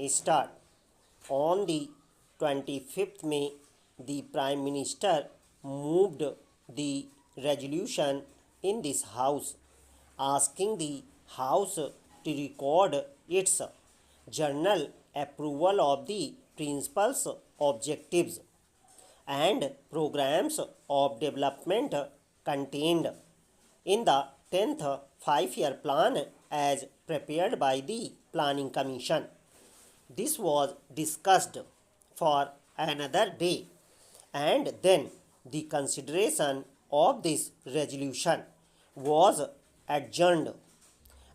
start. On the 25th May, the Prime Minister moved the resolution in this House asking the House to record its journal approval of the principles, objectives, and programs of development contained in the 10th five-year plan as prepared by the Planning Commission. This was discussed for another day, and then the consideration of this resolution was adjourned.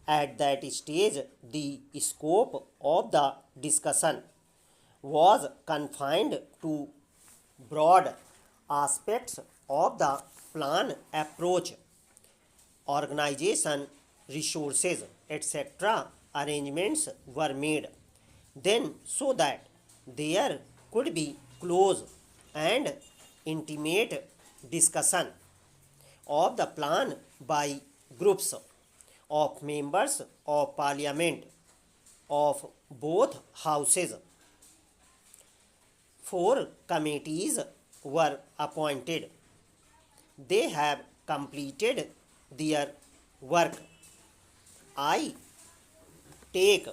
At that stage, the scope of the discussion was confined to broad aspects of the plan approach, organization, resources, etc. Arrangements were made then so that there could be close and intimate discussion of the plan by groups of members of parliament of both houses. 4 committees were appointed. They have completed their work. I take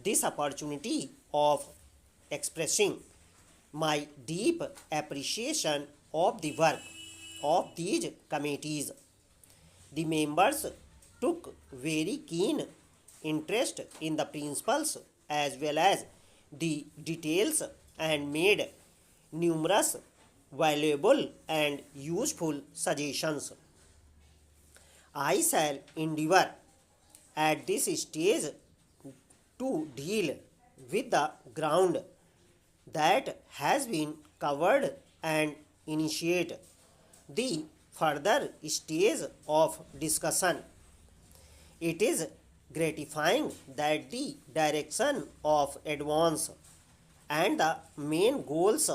this opportunity of expressing my deep appreciation of the work of these committees. The members took very keen interest in the principles as well as the details and made numerous valuable and useful suggestions. I shall endeavor at this stage to deal with the ground that has been covered and initiate the further stage of discussion. It is gratifying that the direction of advance and the main goals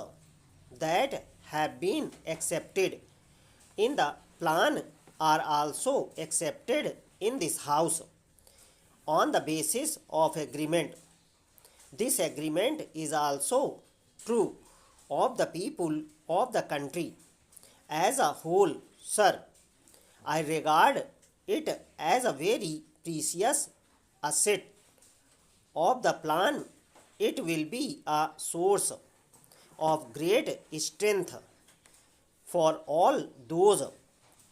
that have been accepted in the plan are also accepted in this House on the basis of agreement. This agreement is also true of the people of the country as a whole, sir. I regard it as a very precious asset of the plan. It will be a source of great strength for all those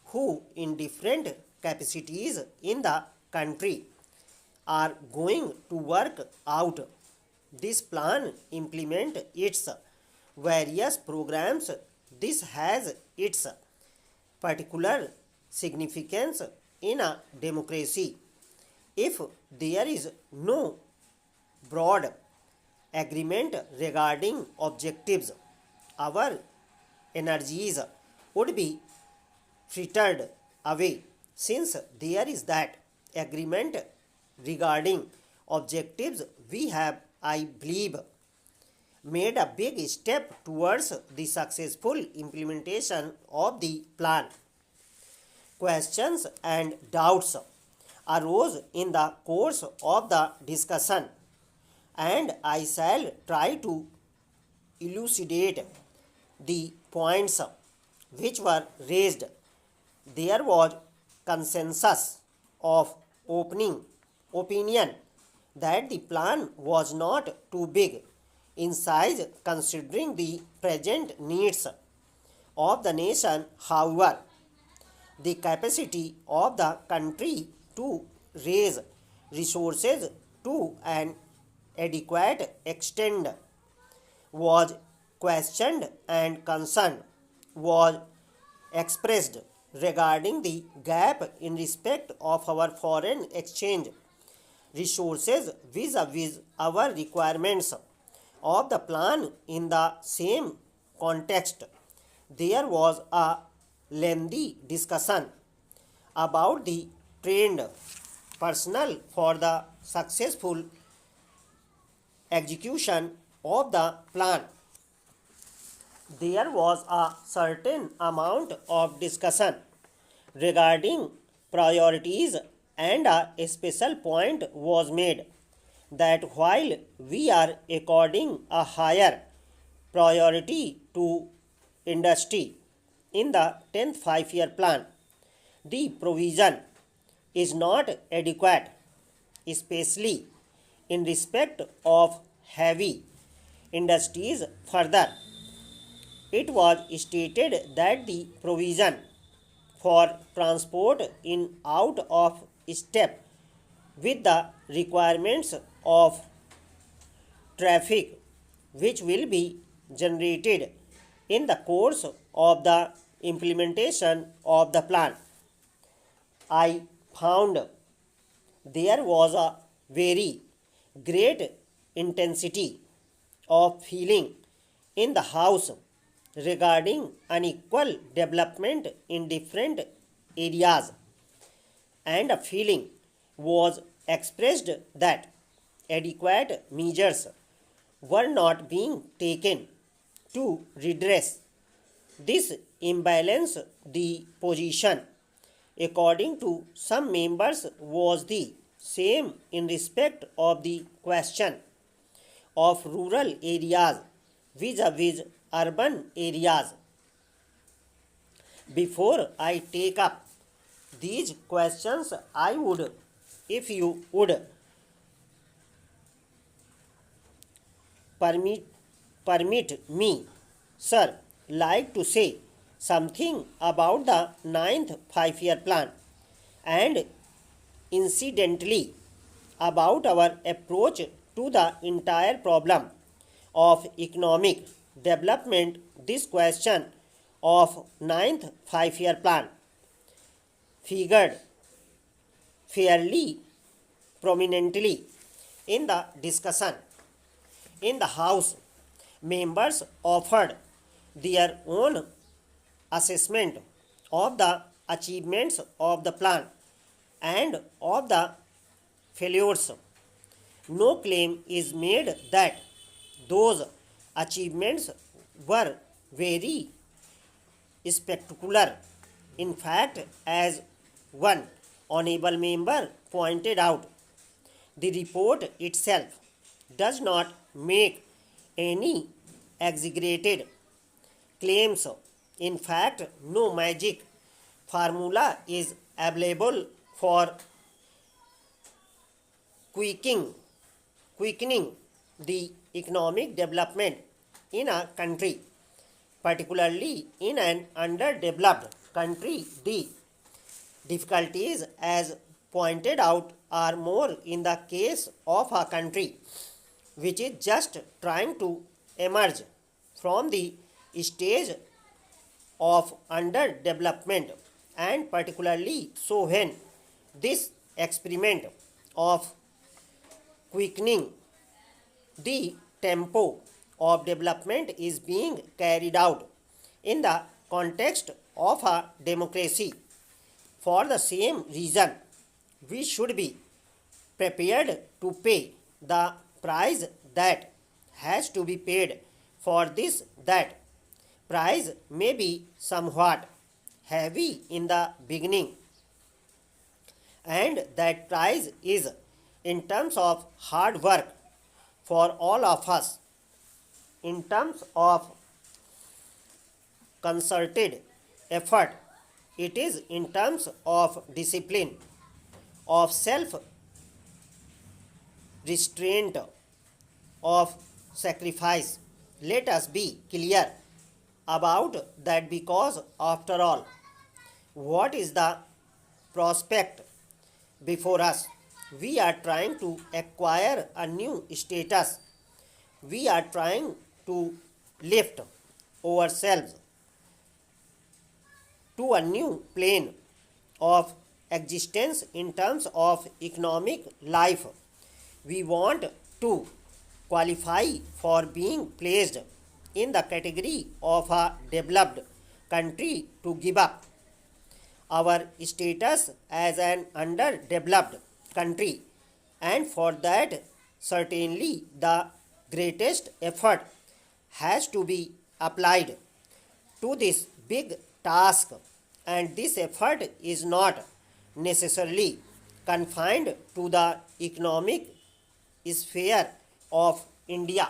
who, in different capacities in the country, are going to work out this plan, implement its various programs. This has its particular significance in a democracy. If there is no broad agreement regarding objectives, our energies would be frittered away. Since there is that agreement regarding objectives, we have, I believe, made a big step towards the successful implementation of the plan. Questions and doubts arose in the course of the discussion, and I shall try to elucidate the points which were raised. There was consensus of opinion that the plan was not too big in size considering the present needs of the nation. However, the capacity of the country to raise resources to an adequate extent was questioned, and concern was expressed regarding the gap in respect of our foreign exchange resources vis-a-vis our requirements of the plan. In the same context, there was a lengthy discussion about the trained personnel for the successful execution of the plan. There was a certain amount of discussion regarding priorities, and a special point was made that while we are according a higher priority to industry in the 10th five-year plan, the provision is not adequate, especially in respect of heavy industries. Further, it was stated that the provision for transport in out of step with the requirements of traffic which will be generated in the course of the implementation of the plan. I found there was a very great intensity of feeling in the house regarding unequal development in different areas, and a feeling was expressed that adequate measures were not being taken to redress this imbalance. The position, according to some members, was the same in respect of the question of rural areas vis-a-vis urban areas. Before I take up these questions, I would, if you would permit me, sir, like to say something about the ninth five-year plan and incidentally about our approach to the entire problem of economic development. This question of ninth five-year plan figured fairly prominently in the discussion in the House. Members offered their own assessment of the achievements of the plan and of the failures. No claim is made that those achievements were very spectacular. In fact, as one honorable member pointed out, the report itself does not make any exaggerated claims. In fact, no magic formula is available for quickening the economic development in a country, particularly in an underdeveloped country. The difficulties, as pointed out, are more in the case of a country which is just trying to emerge from the stage of underdevelopment, and particularly so when this experiment of quickening the tempo of development is being carried out in the context of a democracy. For the same reason, we should be prepared to pay the price that has to be paid for this. That price may be somewhat heavy in the beginning, and that price is in terms of hard work for all of us, in terms of concerted effort. It is in terms of discipline, of self restraint, of sacrifice. Let us be clear about that, because after all, what is the prospect before us? We are trying to acquire a new status. We are trying to lift ourselves to a new plane of existence in terms of economic life. We want to qualify for being placed in the category of a developed country, to give up our status as an underdeveloped country, and for that certainly the greatest effort has to be applied to this big task, and this effort is not necessarily confined to the economic sphere of India.